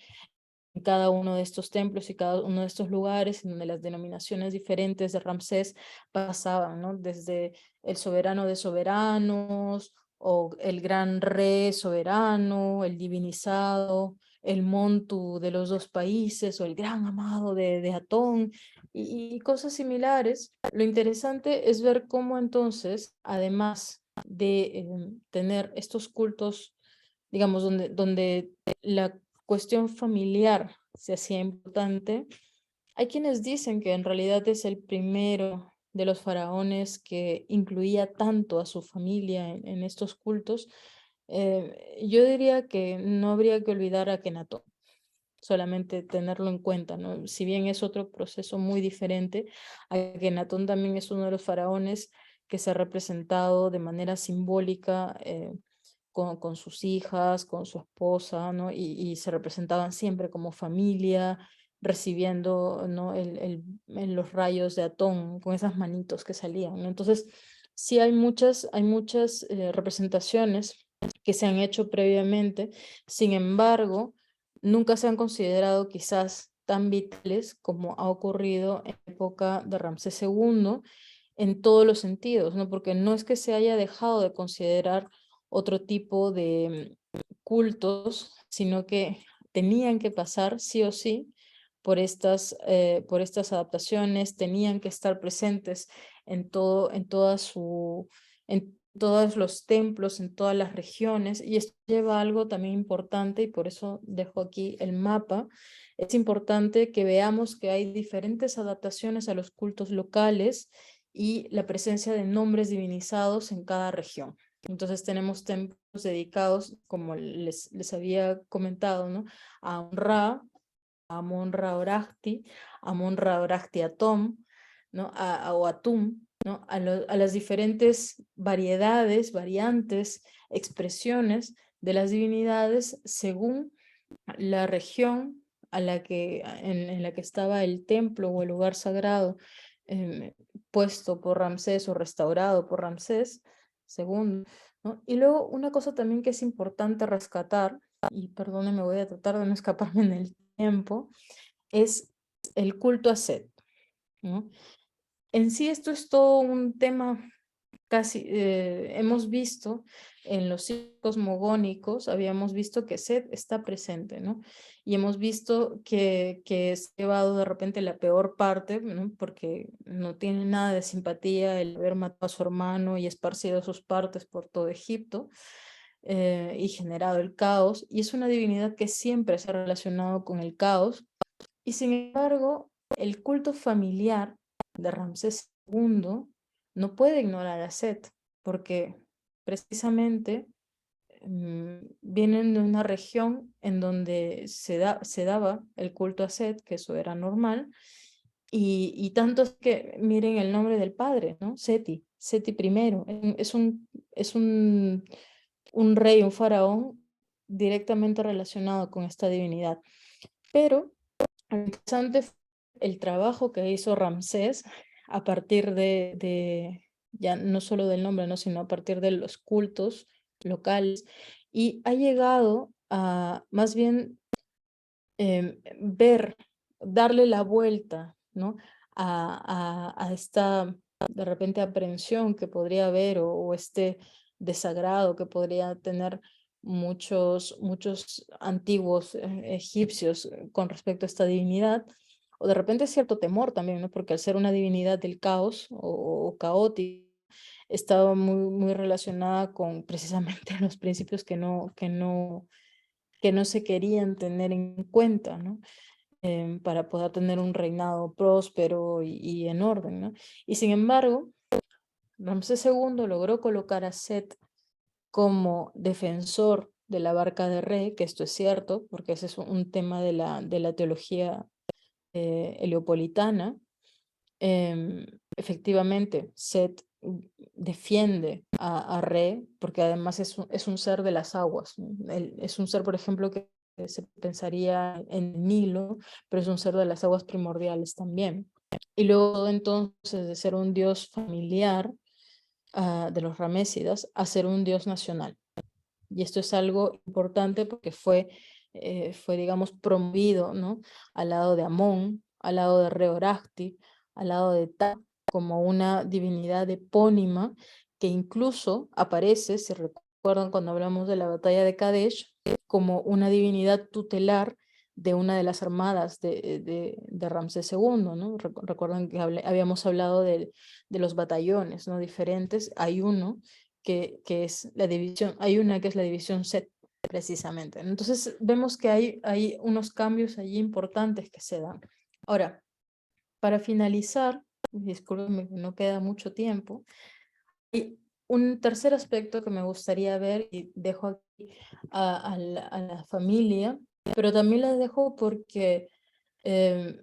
en cada uno de estos templos y cada uno de estos lugares en donde las denominaciones diferentes de Ramsés pasaban, ¿no? Desde el soberano de soberanos, o el gran rey soberano, el divinizado, el Montu de los dos países, o el gran amado de Atón, y cosas similares. Lo interesante es ver cómo entonces, además de tener estos cultos, digamos, donde la cuestión familiar se hacía importante, hay quienes dicen que en realidad es el primero de los faraones que incluía tanto a su familia en estos cultos. Yo diría que no habría que olvidar a Kenatón. solamente tenerlo en cuenta, ¿no? Si bien es otro proceso muy diferente, Akenatón también es uno de los faraones que se ha representado de manera simbólica con sus hijas, con su esposa, ¿no? Y se representaban siempre como familia, recibiendo, ¿no? En los rayos de Atón, con esas manitos que salían, ¿no? Entonces, sí hay muchas representaciones que se han hecho previamente, sin embargo, nunca se han considerado quizás tan vitales como ha ocurrido en la época de Ramsés II en todos los sentidos, ¿no? Porque no es que se haya dejado de considerar otro tipo de cultos, sino que tenían que pasar sí o sí por estas adaptaciones, tenían que estar presentes en todos los templos, en todas las regiones, y esto lleva a algo también importante, y por eso dejo aquí el mapa. Es importante que veamos que hay diferentes adaptaciones a los cultos locales y la presencia de nombres divinizados en cada región. Entonces tenemos templos dedicados, como les había comentado, ¿no? A Ra, a Amon-Ra Orachti, Amon-Ra Orachti Atom, ¿no? O Atum, ¿no? A las diferentes variedades, variantes, expresiones de las divinidades según la región en la que estaba el templo o el lugar sagrado em, puesto por Ramsés o restaurado por Ramsés II, ¿no? Y luego una cosa también que es importante rescatar, y perdónenme, voy a tratar de no escaparme en el tiempo, es el culto a Set, ¿no? En sí esto es todo un tema casi, hemos visto en los ciclos cosmogónicos, habíamos visto que Set está presente, ¿no? Y hemos visto que es llevado de repente la peor parte, ¿no? Porque no tiene nada de simpatía el haber matado a su hermano y esparcido sus partes por todo Egipto y generado el caos. Y es una divinidad que siempre se ha relacionado con el caos. Y sin embargo, el culto familiar de Ramsés II no puede ignorar a Set, porque precisamente vienen de una región en donde se daba el culto a Set, que eso era normal, y tanto es que miren el nombre del padre, ¿no? Seti, Seti primero, es un rey, un faraón directamente relacionado con esta divinidad. Pero lo interesante fue el trabajo que hizo Ramsés a partir ya no solo del nombre, ¿no? Sino a partir de los cultos locales, y ha llegado a más bien darle la vuelta, ¿no? A esta, de repente, aprehensión que podría haber o este desagrado que podría tener muchos antiguos egipcios con respecto a esta divinidad, o de repente cierto temor también, ¿no? Porque al ser una divinidad del caos o caótica, estaba muy relacionada con precisamente los principios que no se querían tener en cuenta, ¿no? Para poder tener un reinado próspero y en orden, ¿no? Y sin embargo, Ramsés II logró colocar a Set como defensor de la barca de Re, que esto es cierto, porque ese es un tema de la teología heliopolitana. Efectivamente, Set defiende a Re, porque además es un ser de las aguas, ¿no? Es un ser, por ejemplo, que se pensaría en el Nilo, pero es un ser de las aguas primordiales también. Y luego entonces de ser un dios familiar de los Ramésidas a ser un dios nacional. Y esto es algo importante porque fue digamos, promovido, ¿no? Al lado de Amón, al lado de Re-Orachti, al lado de Ta, como una divinidad epónima que incluso aparece, si recuerdan cuando hablamos de la batalla de Kadesh, como una divinidad tutelar de una de las armadas de Ramsés II, ¿no? Recuerdan que habíamos hablado de los batallones, ¿no? Diferentes, hay uno que es la división, hay una que es la división Set, precisamente. Entonces vemos que hay unos cambios allí importantes que se dan. Ahora, para finalizar, discúlpenme que no queda mucho tiempo, hay un tercer aspecto que me gustaría ver y dejo aquí a la familia, pero también las dejo em,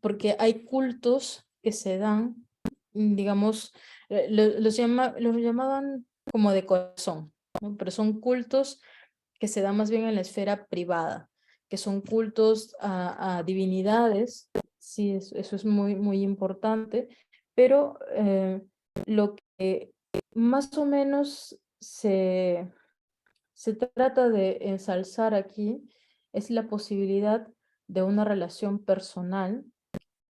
porque hay cultos que se dan, digamos, los llamaban como de corazón, ¿no? Pero son cultos que se dan más bien en la esfera privada, que son cultos a divinidades, sí, eso es muy, muy importante, pero lo que más o menos se trata de ensalzar aquí es la posibilidad de una relación personal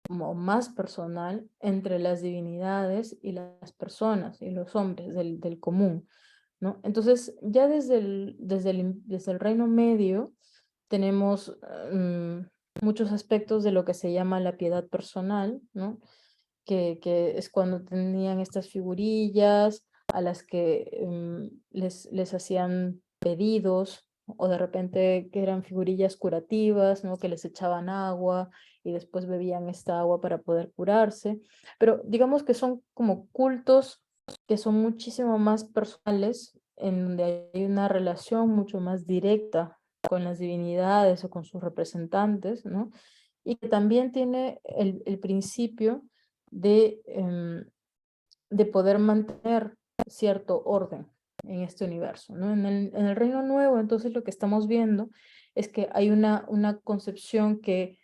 o más personal entre las divinidades y las personas y los hombres del común, ¿no? Entonces, ya desde el Reino Medio tenemos muchos aspectos de lo que se llama la piedad personal, ¿no? Que es cuando tenían estas figurillas a las que les hacían pedidos, o de repente que eran figurillas curativas, ¿no? Que les echaban agua y después bebían esta agua para poder curarse. Pero digamos que son como cultos que son muchísimo más personales, en donde hay una relación mucho más directa con las divinidades o con sus representantes, ¿no? Y que también tiene el principio de poder mantener cierto orden en este universo, ¿no? En el Reino Nuevo, entonces lo que estamos viendo es que hay una concepción que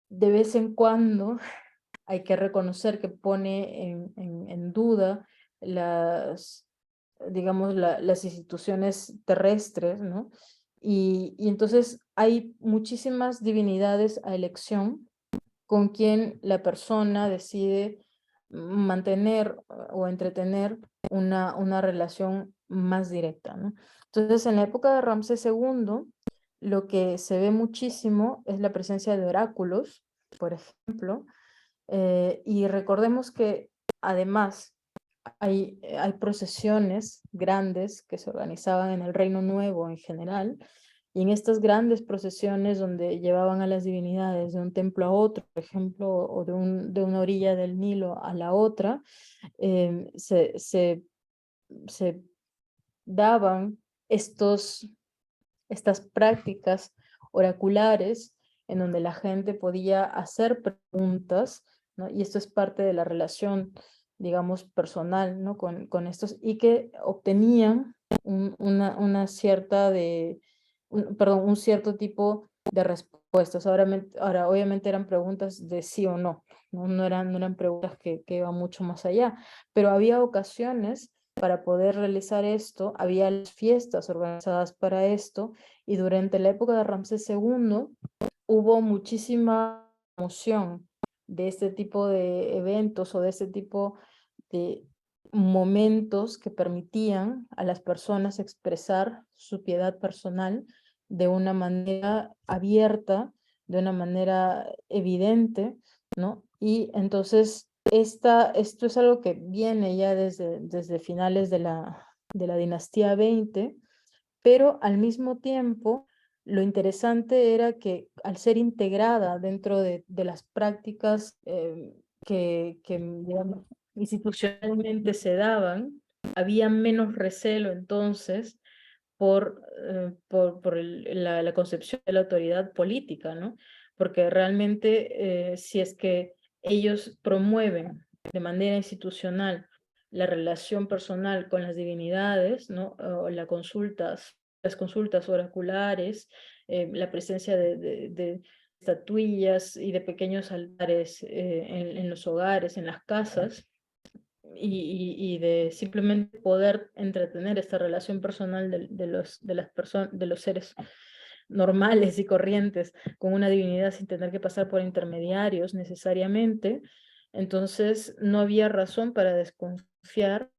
de vez en cuando hay que reconocer que pone en duda las, digamos, las instituciones terrestres, ¿no? Y entonces hay muchísimas divinidades a elección con quien la persona decide mantener o entretener una relación más directa, ¿no? Entonces, en la época de Ramsés II, lo que se ve muchísimo es la presencia de oráculos, por ejemplo, y recordemos que además hay procesiones grandes que se organizaban en el Reino Nuevo en general, y en estas grandes procesiones donde llevaban a las divinidades de un templo a otro, por ejemplo, o de una orilla del Nilo a la otra, se daban estas prácticas oraculares en donde la gente podía hacer preguntas, ¿no? Y esto es parte de la relación, digamos, personal, ¿no? Con estos, y que obtenían una cierta perdón, un cierto tipo de respuestas. Ahora, obviamente eran preguntas de sí o no, no eran preguntas que iban mucho más allá, pero había ocasiones para poder realizar esto, había las fiestas organizadas para esto, y durante la época de Ramsés II hubo muchísima promoción de este tipo de eventos o de este tipo de momentos que permitían a las personas expresar su piedad personal de una manera abierta, de una manera evidente, ¿no? Y entonces esto es algo que viene ya desde finales de la dinastía 20, pero al mismo tiempo lo interesante era que al ser integrada dentro de las prácticas digamos, institucionalmente se daban, había menos recelo entonces por la concepción de la autoridad política, ¿no? Porque realmente si es que ellos promueven de manera institucional la relación personal con las divinidades, ¿no? O las consultas oraculares, la presencia de estatuillas y de pequeños altares en los hogares, en las casas, y de simplemente poder entretener esta relación personal de los seres normales y corrientes con una divinidad sin tener que pasar por intermediarios necesariamente. Entonces no había razón para desconfiar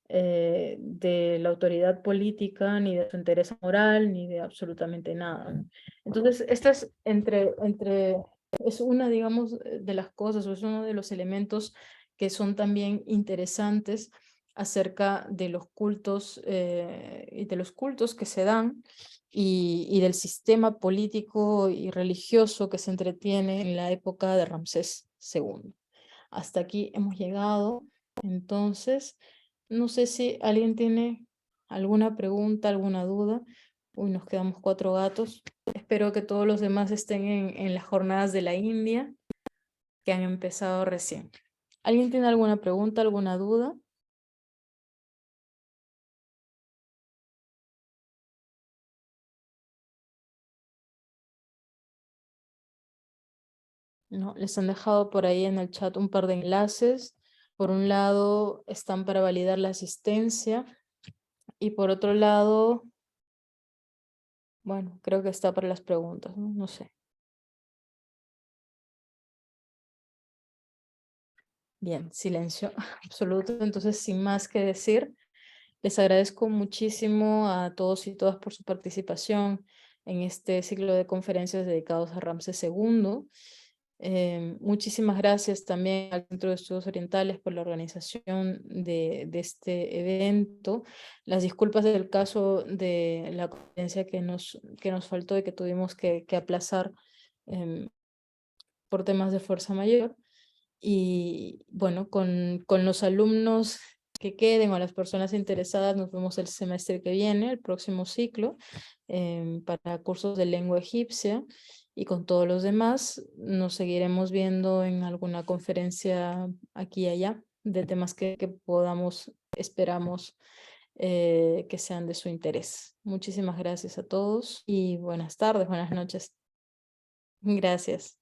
de la autoridad política, ni de su interés moral, ni de absolutamente nada, ¿no? Entonces, esta es una, digamos, de las cosas, o es uno de los elementos que son también interesantes acerca de los cultos y de los cultos que se dan y del sistema político y religioso que se entretiene en la época de Ramsés II. Hasta aquí hemos llegado, entonces. No sé si alguien tiene alguna pregunta, alguna duda, Uy, nos quedamos 4 gatos. Espero que todos los demás estén en las jornadas de la India, que han empezado recién. ¿Alguien tiene alguna pregunta, alguna duda? No, les han dejado por ahí en el chat un par de enlaces. Por un lado, están para validar la asistencia y por otro lado, bueno, creo que está para las preguntas, ¿no? No sé. Bien, silencio absoluto. Entonces, sin más que decir, les agradezco muchísimo a todos y todas por su participación en este ciclo de conferencias dedicados a Ramsés II. Muchísimas gracias también al Centro de Estudios Orientales por la organización de este evento. Las disculpas del caso de la conferencia que nos faltó y que tuvimos que aplazar em, por temas de fuerza mayor. Y bueno, con los alumnos que queden o las personas interesadas, nos vemos el semestre que viene, el próximo ciclo, para cursos de lengua egipcia. Y con todos los demás, nos seguiremos viendo en alguna conferencia aquí y allá de temas que podamos, esperamos que sean de su interés. Muchísimas gracias a todos y buenas tardes, buenas noches. Gracias.